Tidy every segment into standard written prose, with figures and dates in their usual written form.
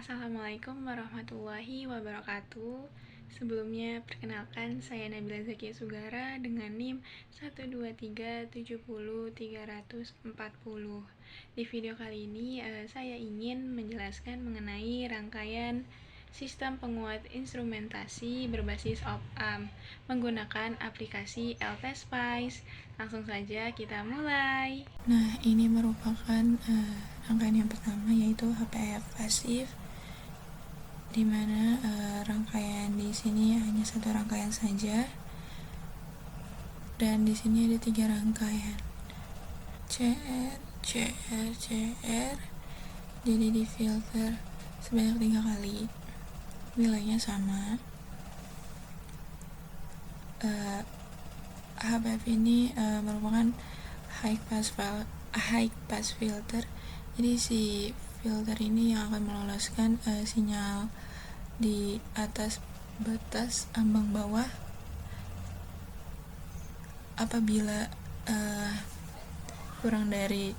Assalamualaikum warahmatullahi wabarakatuh. Sebelumnya, perkenalkan saya Nabila Zakia Sugara dengan NIM 123700340. Di video kali ini, saya ingin menjelaskan mengenai rangkaian sistem penguat instrumentasi berbasis op-amp menggunakan aplikasi LTSpice. Langsung saja kita mulai. Nah, ini merupakan rangkaian yang pertama, yaitu HPF pasif, di mana rangkaian di sini hanya satu rangkaian saja, dan di sini ada 3 rangkaian CR, CR, CR. Jadi di filter sebanyak 3 kali, nilainya sama. HPF ini merupakan high pass filter. Jadi si filter ini yang akan meloloskan sinyal di atas batas ambang bawah apabila kurang dari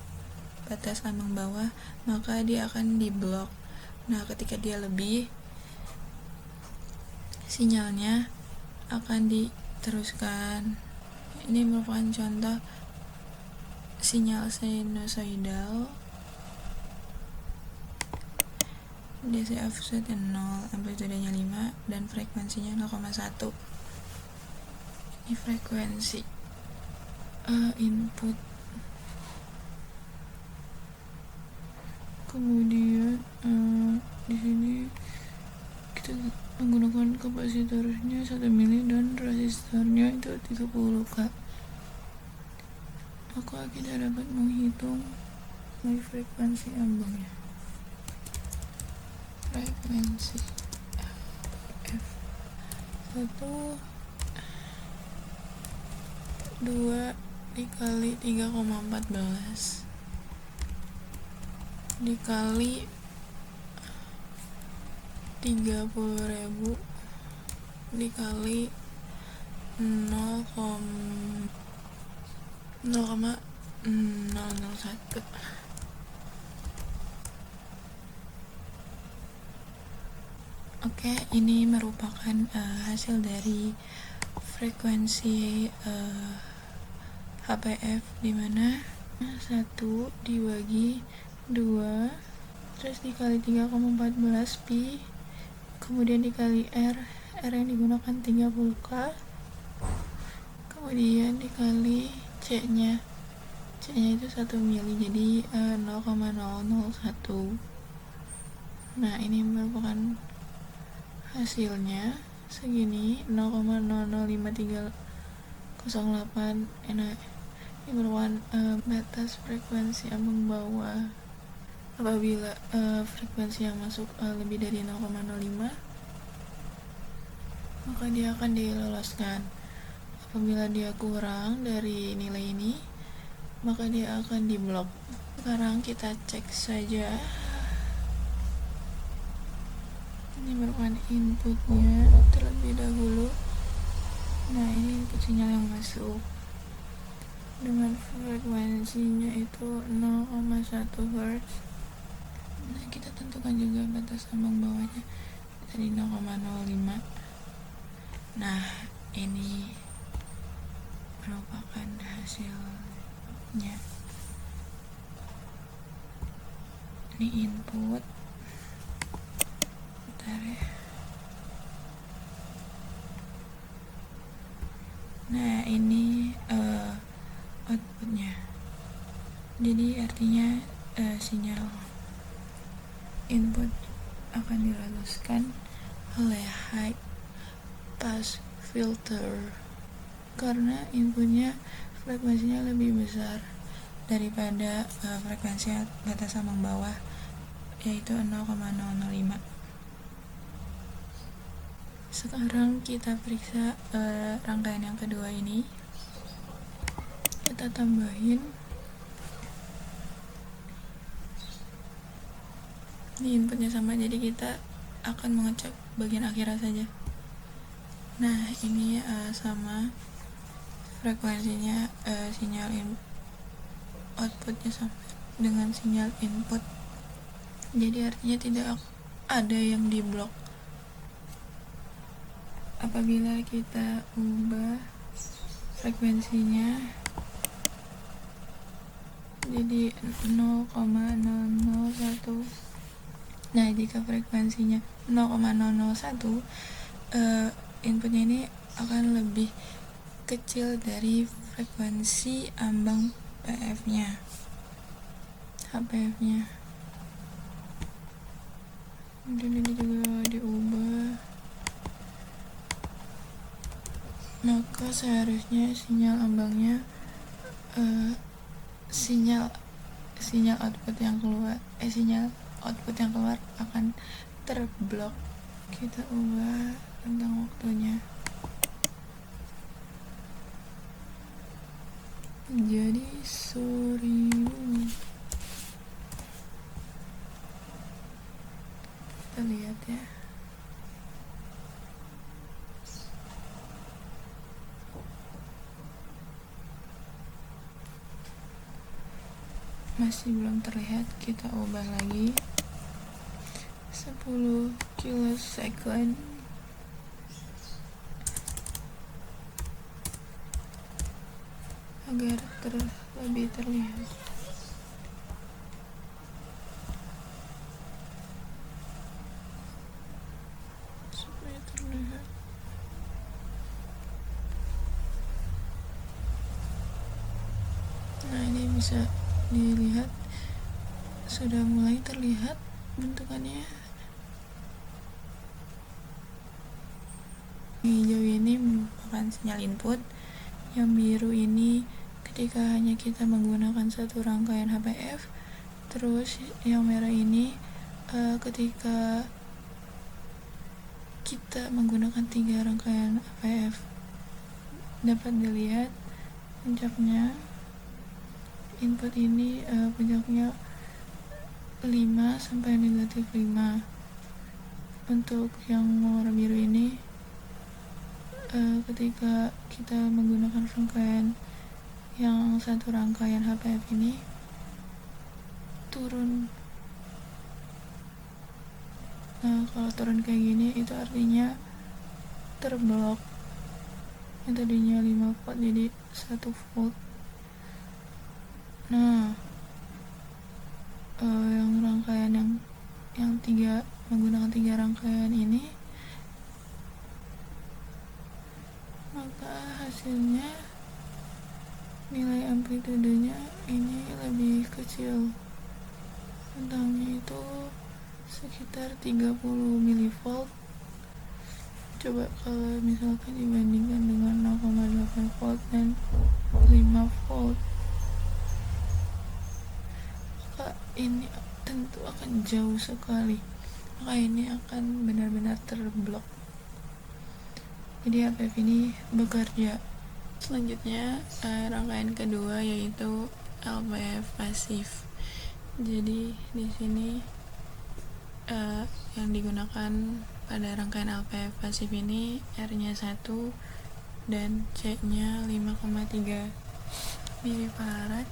batas ambang bawah, maka dia akan diblok. Nah, ketika dia lebih, sinyalnya akan diteruskan. Ini merupakan contoh sinyal sinusoidal. DC offset 0, amplitudenya 5, dan frekuensinya 0,1. Ini frekuensi input. Kemudian di sini kita menggunakan kapasitornya 1 mili dan resistornya itu 30K. Maka kita dapat menghitung frekuensi ambangnya. Frekuensi F 1 2 dikali 3,14 dikali 30.000 dikali 0,001. Oke, ini merupakan hasil dari frekuensi HPF, dimana 1 dibagi 2 terus dikali 3,14 pi, kemudian dikali R yang digunakan 30K, kemudian dikali C nya itu 1 mili, jadi 0,001. Nah, ini merupakan hasilnya segini, 0,005308. Ini merupakan batas frekuensi ambang bawah. Apabila frekuensi yang masuk lebih dari 0,05, maka dia akan diloloskan. Apabila dia kurang dari nilai ini, maka dia akan diblok. Sekarang kita cek saja. Ini merupakan inputnya terlebih dahulu. Nah, ini input sinyal yang masuk dengan frekuensinya itu 0,1 Hz. Nah, kita tentukan juga batas ambang bawahnya tadi 0,05. Nah, ini merupakan hasilnya. Ini input. Bentar ya. Nah, ini outputnya. Jadi artinya sinyal input akan diloloskan oleh high pass filter karena inputnya frekuensinya lebih besar daripada frekuensi batas ambang bawah, yaitu 0,005. Sekarang kita periksa rangkaian yang kedua ini. Kita tambahin. Ini inputnya sama, jadi kita akan mengecek bagian akhirnya saja. Nah, ini sama frekuensinya, sinyal outputnya sama dengan sinyal input. Jadi artinya tidak ada yang diblok. Apabila kita ubah frekuensinya jadi 0,001, nah jika frekuensinya 0,001, inputnya ini akan lebih kecil dari frekuensi ambang HPF-nya. Kemudian ini juga diubah, maka seharusnya sinyal ambangnya sinyal output yang keluar akan terblok. Kita ubah tentang waktunya jadi 1000. Kita lihat ya, masih belum terlihat. Kita ubah lagi 10 kilosecond agar lebih terlihat. Supaya terlihat. Nah, ini bisa dilihat, sudah mulai terlihat bentukannya. Hijau ini merupakan sinyal input, yang biru ini ketika hanya kita menggunakan satu rangkaian HPF, terus yang merah ini ketika kita menggunakan 3 rangkaian HPF. Dapat dilihat puncaknya, input ini puncaknya 5 sampai -5. Untuk yang warna biru ini ketika kita menggunakan satu rangkaian HPF ini turun. Nah, kalau turun kayak gini itu artinya terblok. Yang tadinya 5 volt jadi 1 volt. Nah, yang rangkaian yang 3 menggunakan 3 rangkaian ini, maka hasilnya nilai amplitudenya ini lebih kecil. Bentangnya itu sekitar 30 mV. Coba kalau misalkan dibandingkan dengan 0,8 volt dan 5 volt, maka ini tentu akan jauh sekali. Maka ini akan benar-benar terblok. Jadi HPF ini bekerja. Selanjutnya rangkaian kedua yaitu LPF pasif. Jadi di sini yang digunakan pada rangkaian LPF pasif ini R-nya 1 dan C-nya 5,3 milifarad.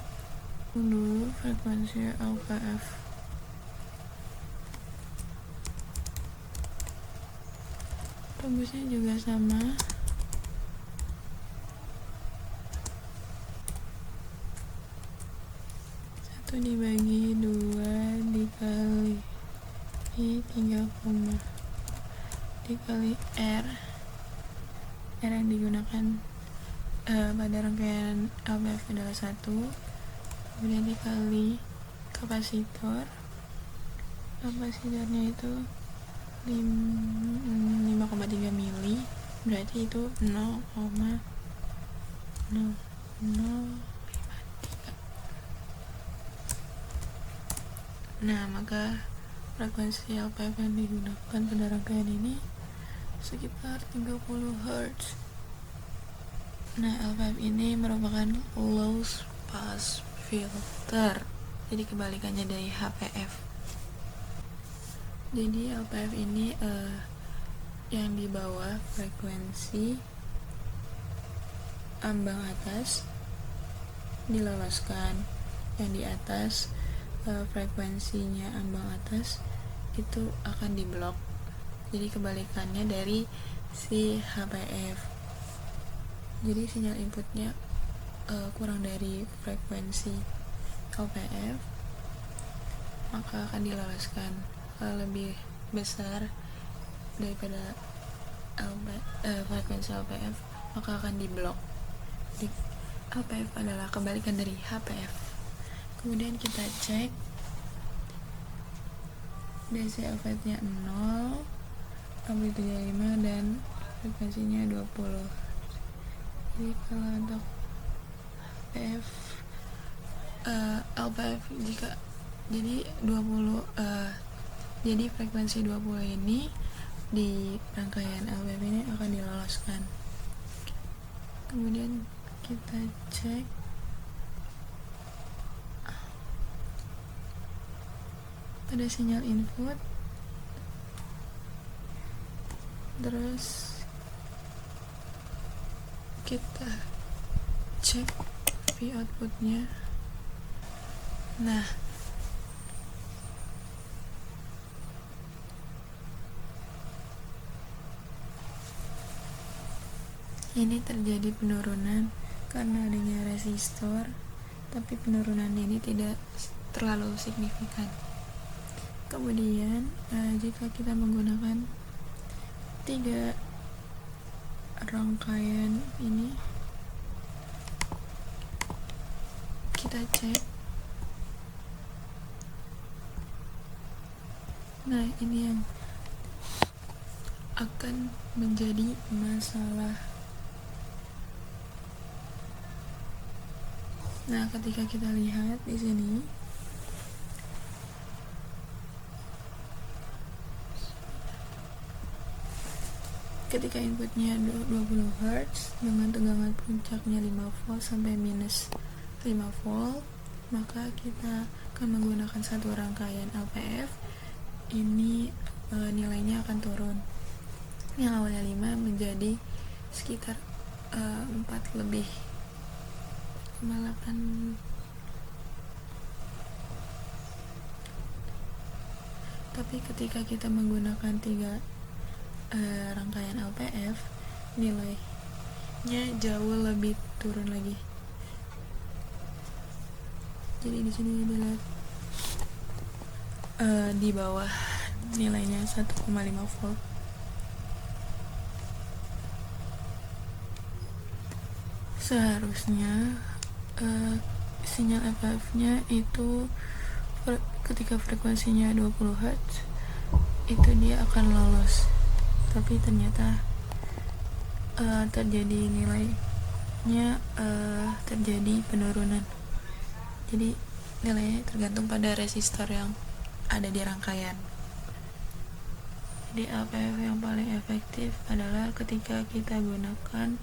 Dulu frekuensi LPF. Rumusnya juga sama. Satu dibagi 2 dikali 3, dikali R yang digunakan pada rangkaian LPF adalah 1, kemudian dikali kapasitornya itu 5,3 mili, berarti itu 0,0053. Nah, maka frekuensi LPF yang digunakan pada rangkaian ini sekitar 30 Hz. Nah, LPF ini merupakan low pass filter, jadi kebalikannya dari HPF. Jadi LPF ini yang di bawah frekuensi ambang atas diloloskan, yang di atas frekuensinya ambang atas itu akan diblok. Jadi kebalikannya dari si HPF. Jadi sinyal inputnya kurang dari frekuensi LPF, maka akan diloloskan. Kalau lebih besar daripada frekuensi LPF, maka akan diblok. Jadi LPF adalah kebalikan dari HPF. Kemudian kita cek DC LPF-nya 0, amplitude 5 dan frekuensinya 20. Jadi kalau untuk LPF jika jadi 20 jadi frekuensi 20 ini di rangkaian LPF ini akan diloloskan. Kemudian kita cek pada sinyal input, terus kita cek V outputnya. Nah, ini terjadi penurunan karena adanya resistor, tapi penurunan ini tidak terlalu signifikan. Kemudian jika kita menggunakan 3 rangkaian ini, kita cek. Nah, ini yang akan menjadi masalah. Nah, ketika kita lihat di sini, ketika inputnya 20 Hz dengan tegangan puncaknya 5 volt sampai minus 5 volt, maka kita akan menggunakan satu rangkaian LPF. Ini nilainya akan turun. Yang awalnya 5 menjadi sekitar 4 lebih 8. Tapi ketika kita menggunakan 3 rangkaian LPF, nilainya jauh lebih turun lagi. Jadi di sini dilihat di bawah nilainya 1,5 volt. Seharusnya sinyal LPF-nya itu ketika frekuensinya 20 Hz itu dia akan lolos, tapi ternyata terjadi nilainya terjadi penurunan. Jadi nilainya tergantung pada resistor yang ada di rangkaian. Jadi LPF yang paling efektif adalah ketika kita gunakan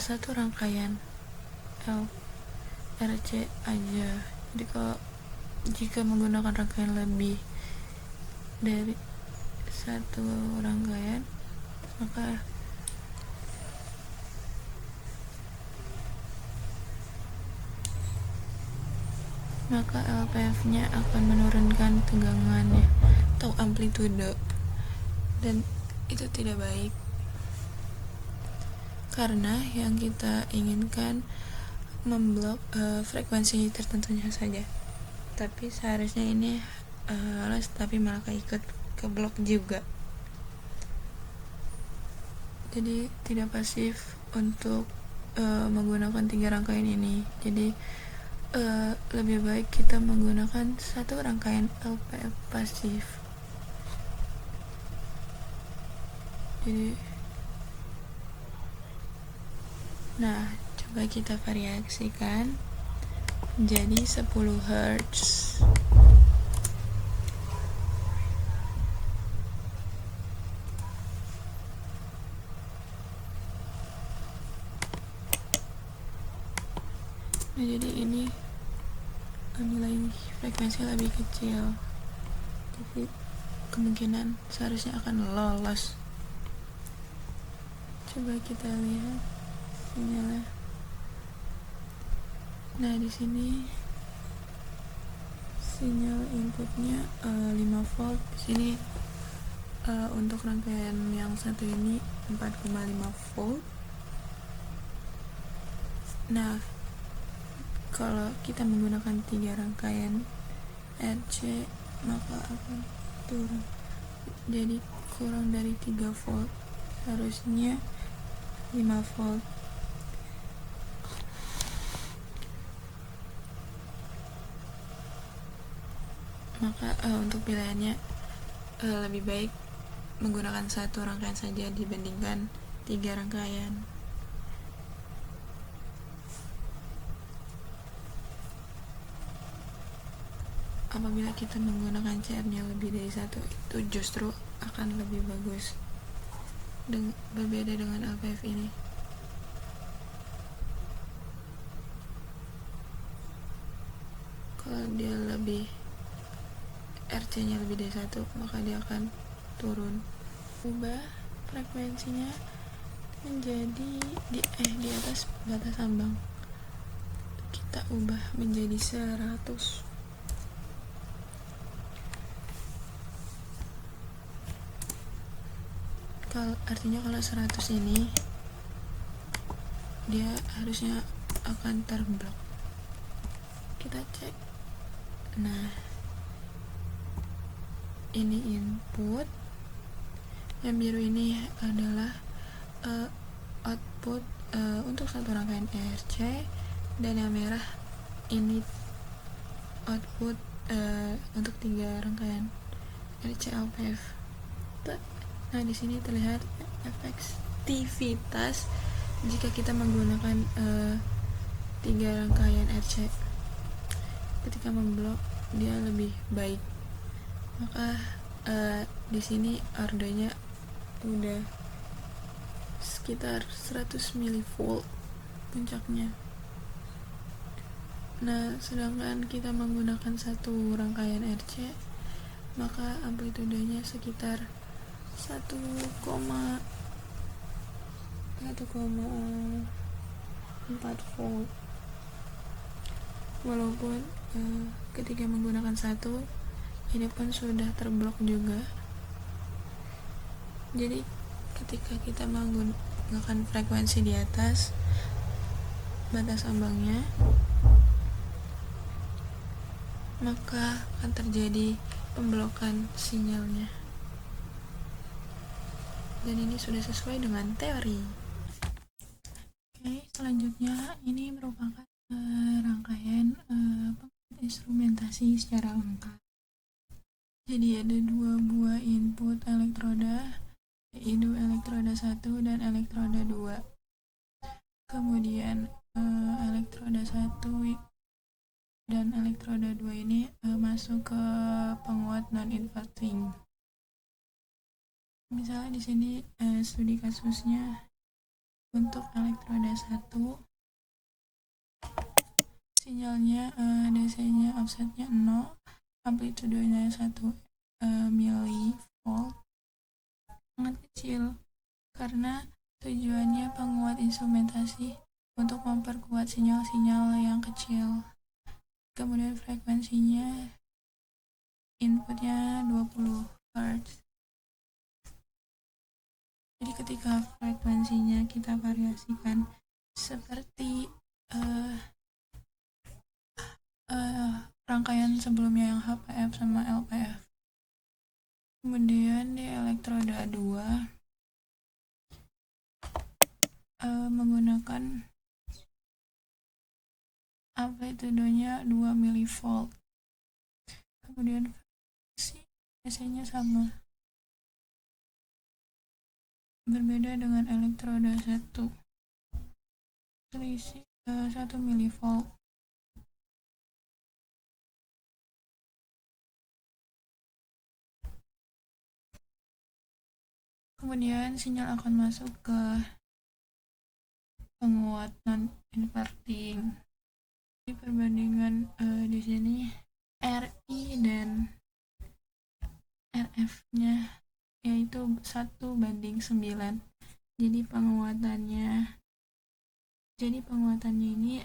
satu rangkaian RC aja. Jadi kalau jika menggunakan rangkaian lebih dari satu rangkaian, maka LPF-nya akan menurunkan tegangannya atau amplitude, dan itu tidak baik karena yang kita inginkan memblok frekuensi tertentunya saja. Tapi seharusnya ini lolos, tapi malah ikut ke blok juga. Jadi tidak pasif untuk menggunakan 3 rangkaian ini. Jadi lebih baik kita menggunakan satu rangkaian LPF pasif. Jadi, nah, coba kita variasikan jadi 10 Hz. Nah, jadi ini nilai frekuensi lebih kecil, jadi kemungkinan seharusnya akan lolos. Coba kita lihat sinyalnya. Nah, di sini sinyal inputnya 5 volt. Di sini untuk rangkaian yang satu ini 4,5 volt. Nah, kalau kita menggunakan 3 rangkaian RC maka akan turun, jadi kurang dari 3 volt, harusnya 5 volt. Maka untuk pilihannya lebih baik menggunakan satu rangkaian saja dibandingkan 3 rangkaian. Apabila kita menggunakan CR-nya lebih dari satu, itu justru akan lebih bagus, berbeda dengan LPF ini. Kalau dia lebih RC-nya lebih dari satu, maka dia akan turun. Ubah frekuensinya menjadi di atas batas ambang. Kita ubah menjadi 100. Artinya kalau 100 ini dia harusnya akan terblok. Kita cek. Nah, ini input, yang biru ini adalah output untuk satu rangkaian RC, dan yang merah ini output untuk 3 rangkaian RC LPF. Nah, di sini terlihat efektivitas jika kita menggunakan 3 rangkaian RC. Ketika memblok dia lebih baik. Maka di sini ordernya udah sekitar 100 mV puncaknya. Nah, sedangkan kita menggunakan satu rangkaian RC, maka amplitudenya sekitar 1,4 volt. Walaupun ketika menggunakan satu, ini pun sudah terblok juga. Jadi ketika kita menggunakan frekuensi di atas batas ambangnya, maka akan terjadi pemblokan sinyalnya. Dan ini sudah sesuai dengan teori. Oke, selanjutnya ini merupakan rangkaian instrumentasi secara lengkap. Jadi ada 2 buah input elektroda, yaitu elektroda 1 dan elektroda 2. Kemudian elektroda 1 dan elektroda 2 ini masuk ke penguat non-inverting. Misalnya di sini studi kasusnya untuk elektroda 1, sinyalnya DC-nya offsetnya 0, amplitudenya 1 mV, sangat kecil karena tujuannya penguat instrumentasi untuk memperkuat sinyal-sinyal yang kecil. Kemudian frekuensinya inputnya 20 Hz. Jadi ketika frekuensinya kita variasikan seperti rangkaian sebelumnya yang HPF sama LPF. Kemudian di elektroda 2 menggunakan amplitudenya 2 mV. Kemudian DC-nya sama. Berbeda dengan elektroda 1, selisih 1 mV. Kemudian sinyal akan masuk ke penguat non-inverting. Di perbandingan di sini RI dan RF-nya yaitu 1:9. Jadi penguatannya ini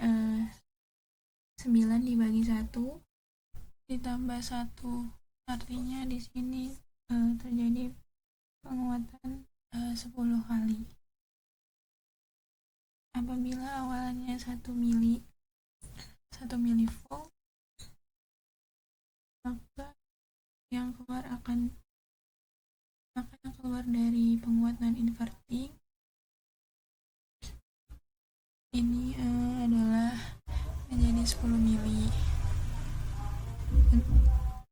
9 dibagi 1 ditambah 1. Artinya di sini terjadi penguatan 10 kali. Apabila awalannya 1 milivolt, maka yang keluar dari penguat non inverting ini adalah menjadi 10 mili.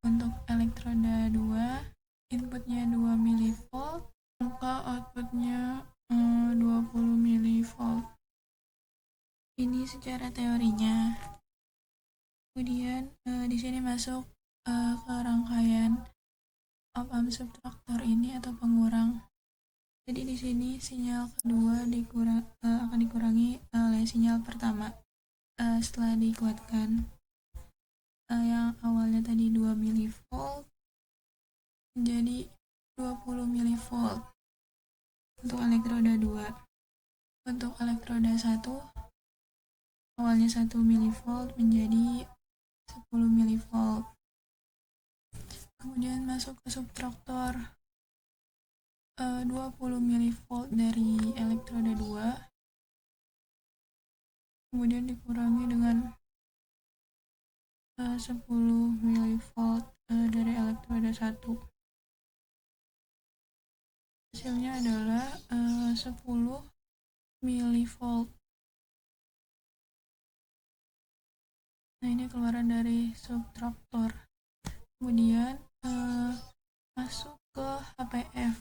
Untuk elektroda 2, inputnya 2 milivolt, maka outputnya 20 milivolt. Ini secara teorinya. Kemudian di sini masuk ke rangkaian op-amp subtraktor ini atau pengurang. Jadi di sini sinyal kedua akan dikurangi oleh sinyal pertama setelah dikuatkan. Yang awalnya tadi 2 milivolt menjadi 20 milivolt untuk elektroda 2. Untuk elektroda 1 awalnya 1 milivolt menjadi 10 milivolt. Kemudian masuk ke subtraktor 20 milivolt dari elektroda 2, kemudian dikurangi dengan 10 milivolt dari elektroda 1. Hasilnya adalah 10 milivolt. Nah, ini keluaran dari subtraktor. Kemudian masuk ke HPF.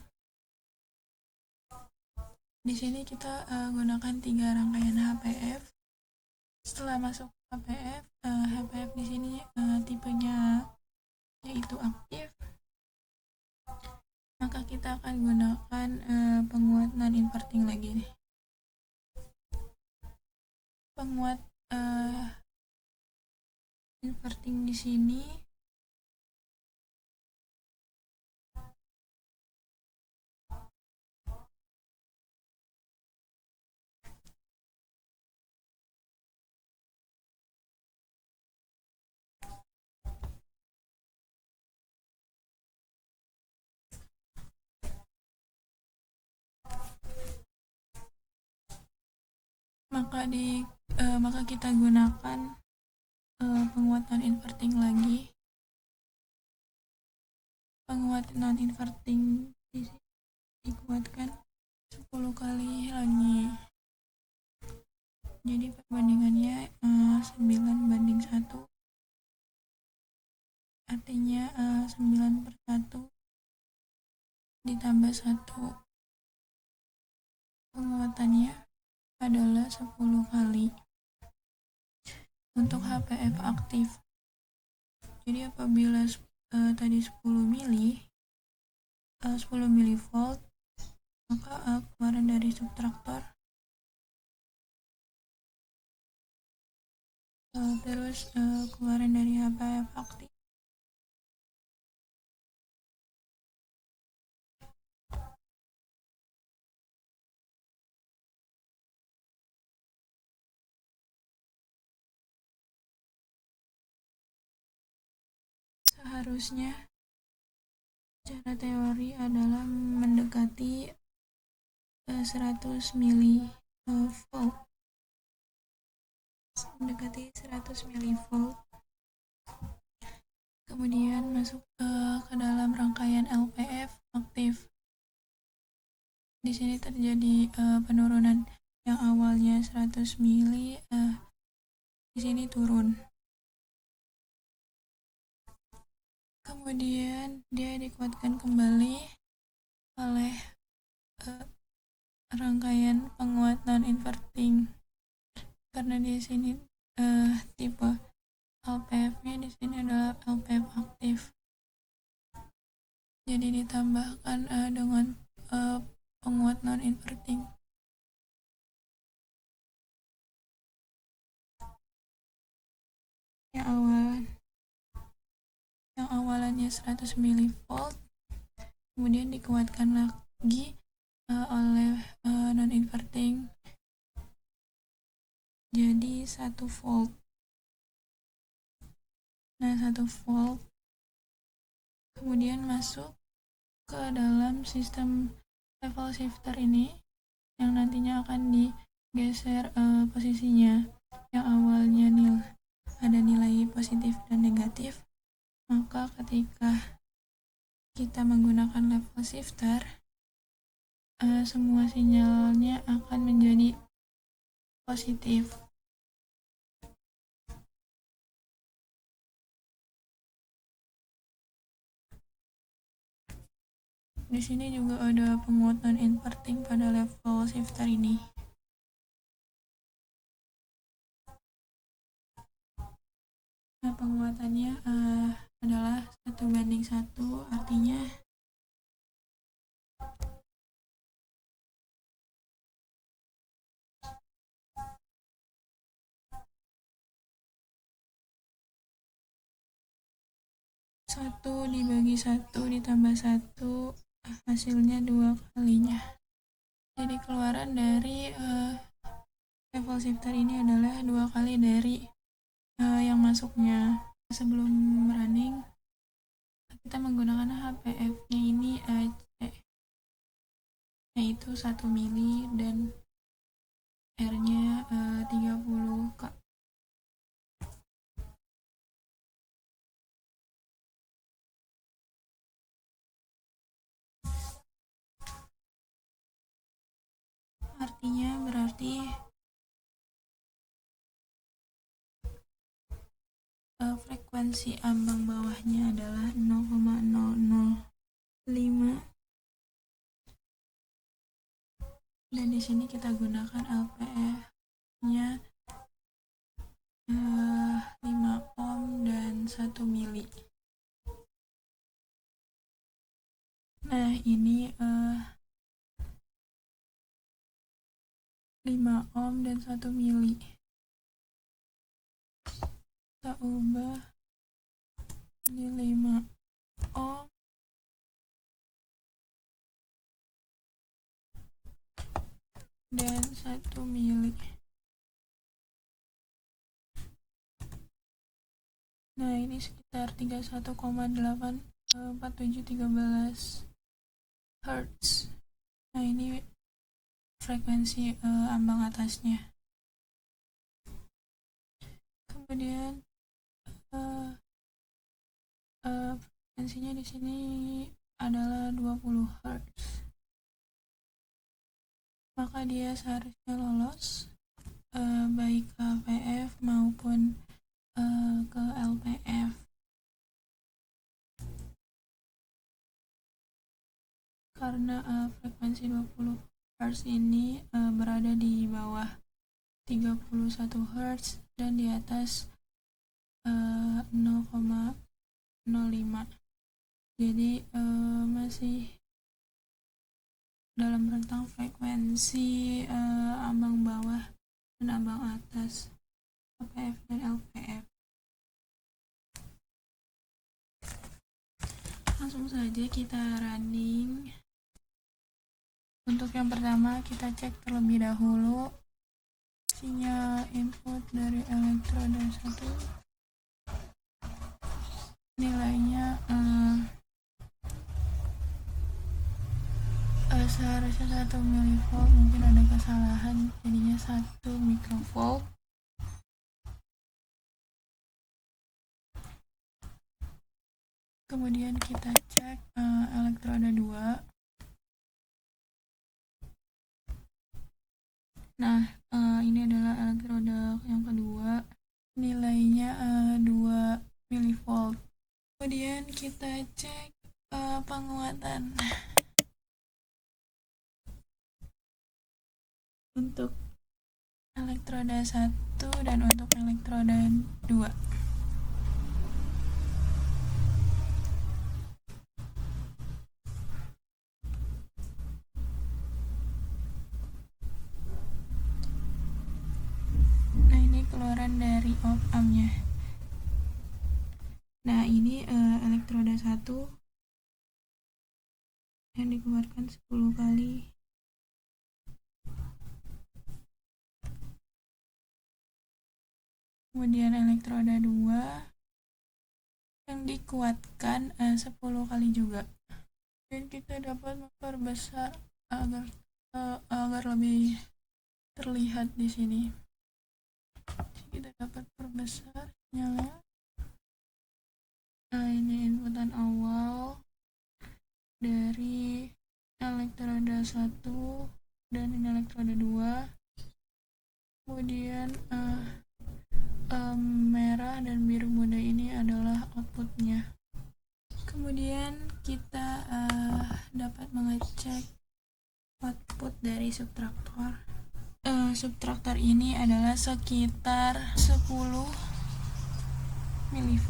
Di sini kita gunakan 3 rangkaian HPF. Setelah masuk HPF, HPF di sini tipenya yaitu aktif. Maka kita akan gunakan penguat non inverting lagi nih. Penguat inverting di sini maka kita gunakan penguat non inverting lagi. Penguat non inverting dikuatkan 10 kali lagi. Jadi perbandingannya 9:1. Artinya 9/1 ditambah 1. Penguatannya adalah 10 kali. Untuk HPF aktif, jadi apabila tadi 10 milivolt, maka keluaran dari subtraktor terus keluaran dari HPF aktif seharusnya secara teori adalah mendekati 100 milivolt. Kemudian masuk ke dalam rangkaian LPF aktif. Di sini terjadi penurunan. Yang awalnya 100 mili di sini turun. Kemudian dia dikuatkan kembali oleh rangkaian penguat non inverting, karena di sini tipe LPF-nya di sini adalah LPF aktif. Jadi ditambahkan dengan penguat non inverting. Yang awalannya 100 milivolt kemudian dikuatkan lagi oleh non inverting jadi 1 volt. 1 volt, kemudian masuk ke dalam sistem level shifter ini yang nantinya akan digeser posisinya. Yang awalnya ada nilai positif dan negatif, maka ketika kita menggunakan level shifter, semua sinyalnya akan menjadi positif. Di sini juga ada penguatan inverting pada level shifter ini. Nah, penguatannya adalah 1:1, artinya satu dibagi 1 ditambah 1, hasilnya 2 kalinya. Jadi keluaran dari level shifter ini adalah 2 kali dari yang masuknya. Sebelum running, kita menggunakan HPF-nya ini yaitu 1 mili dan R-nya 30 K. Artinya berarti frekuensi ambang bawahnya adalah 0,005, dan di sini kita gunakan LPF-nya 5 ohm dan 1 mili. Nah, ini 5 ohm dan 1 mili. Kita ubah di 5 ohm dan 1 mili. Nah, ini sekitar 31,84713 Hz. Nah, ini frekuensi ambang atasnya. Kemudian frekuensinya di sini adalah 20 Hz. Maka dia seharusnya lolos baik ke HPF maupun ke LPF. Karena frekuensi 20 Hz ini berada di bawah 31 Hz dan di atas 0,05. Jadi masih dalam rentang frekuensi ambang bawah dan ambang atas HPF dan LPF. Langsung saja kita running. Untuk yang pertama, kita cek terlebih dahulu sinyal input dari elektroda 1. Nilainya seharusnya 1 milivolt, mungkin ada kesalahan, jadinya 1 mikrovolt. Kemudian kita cek elektroda 2. Nah, ini adalah elektroda yang kedua, nilainya 2 milivolt. Kemudian kita cek penguatan. Untuk elektroda 1 dan untuk elektroda 2. Nah, ini keluaran dari op-ampnya. Nah, ini elektroda 1 yang dikeluarkan 10 kali. Kemudian elektroda 2 yang dikuatkan 10 kali juga, dan kita dapat memperbesar agar lebih terlihat di sini. Kita dapat perbesarnya. Nah, ini inputan awal dari elektroda 1 dan ini elektroda 2. Kemudian merah dan biru muda ini adalah outputnya. Kemudian kita dapat mengecek output dari subtraktor. Subtraktor ini adalah sekitar 10 mV.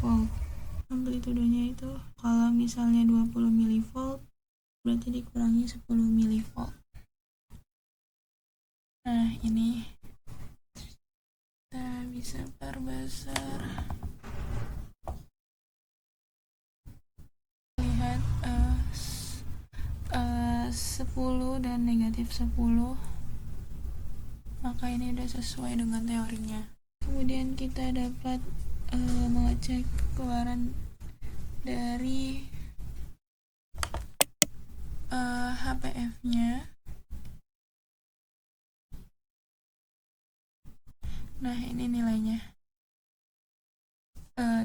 Amplitudenya itu kalau misalnya 20 mV berarti dikurangi 10 mV. Nah, ini kita bisa perbesar. Lihat 10 dan negatif 10, maka ini udah sesuai dengan teorinya. Kemudian kita dapat mengecek keluaran dari HPF-nya. Nah, ini nilainya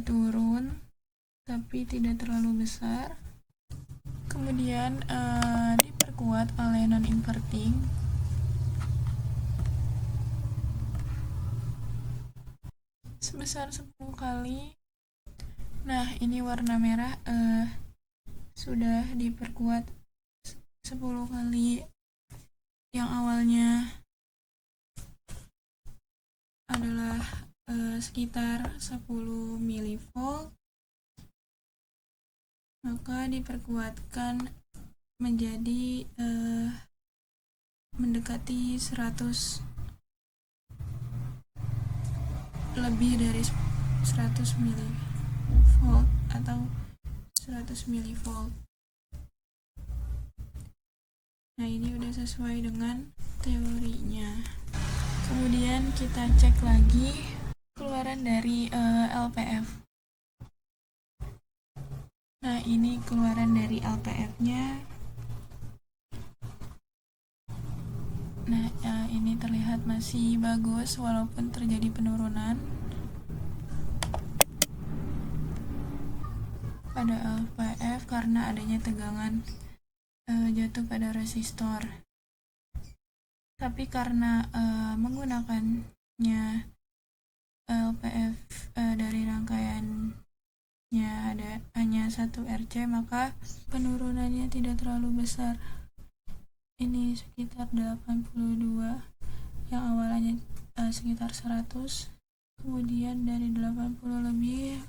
turun tapi tidak terlalu besar. Kemudian diperkuat oleh non-inverting. Sebesar 10 kali. Nah, ini warna merah sudah diperkuat 10 kali. Yang awalnya adalah sekitar 10 mV, maka diperkuatkan menjadi mendekati 100, lebih dari 100 mV atau 100 mV. Nah, ini udah sesuai dengan teorinya. Kemudian kita cek lagi keluaran dari LPF. Nah, ini keluaran dari LPF-nya. Nah, ini terlihat masih bagus walaupun terjadi penurunan pada LPF karena adanya tegangan jatuh pada resistor. Tapi karena menggunakannya LPF dari rangkaiannya ada hanya 1 RC, maka penurunannya tidak terlalu besar. Ini sekitar 82, yang awalnya sekitar 100, kemudian dari 80 lebih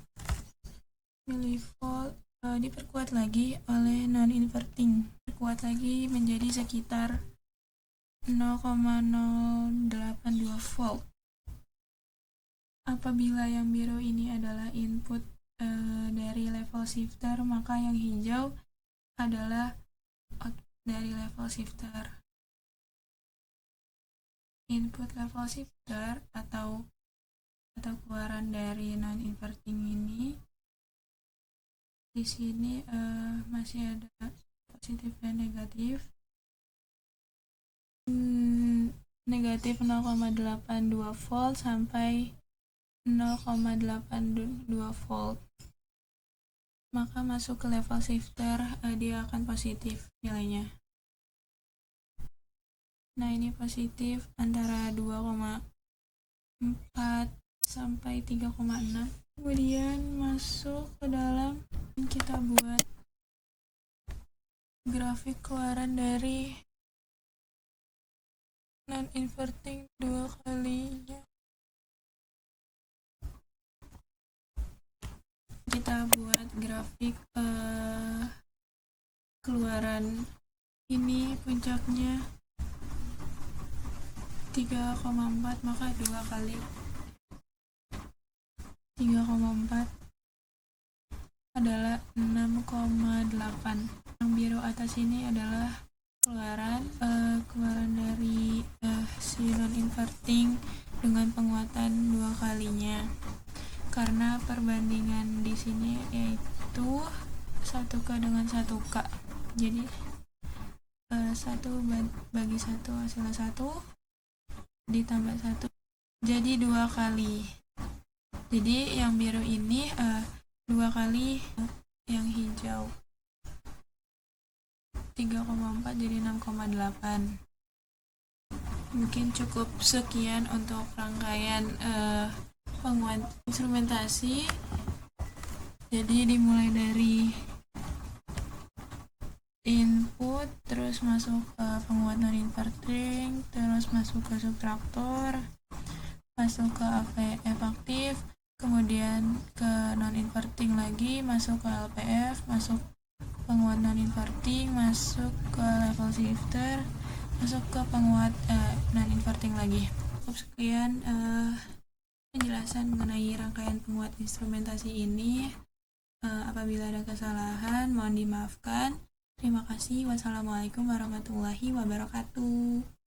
milivolt diperkuat lagi oleh non-inverting, diperkuat lagi menjadi sekitar 0,082 volt. Apabila yang biru ini adalah input dari level shifter, maka yang hijau adalah output dari level shifter. Input level shifter atau keluaran dari non-inverting ini di sini masih ada positif dan negatif. Negatif 0,82 volt sampai 0,82 volt. Maka masuk ke level shifter, dia akan positif nilainya. Nah, ini positif antara 2,4 sampai 3,6. Kemudian masuk ke dalam, kita buat grafik keluaran dari non-inverting 2 kalinya. Kita buat grafik keluaran ini, puncaknya 3,4, maka 2 kali 3,4 adalah 6,8. Yang biru atas ini adalah keluaran dari si non-inverting dengan penguatan 2 kalinya. karena perbandingan di sini yaitu 1K dengan 1K. Jadi 1 bagi 1 hasilnya 1 ditambah 1 jadi 2 kali. Jadi yang biru ini 2 kali yang hijau. 3,4 jadi 6,8. Mungkin cukup sekian untuk rangkaian penguat instrumentasi. Jadi dimulai dari input, terus masuk ke penguat non-inverting, terus masuk ke subtraktor, masuk ke AVF aktif, kemudian ke non-inverting lagi, masuk ke LPF, masuk penguat non-inverting, masuk ke level shifter, masuk ke penguat non-inverting lagi. Cukup sekian penjelasan mengenai rangkaian penguat instrumentasi ini. Apabila ada kesalahan mohon dimaafkan. Terima kasih. Wassalamualaikum warahmatullahi wabarakatuh.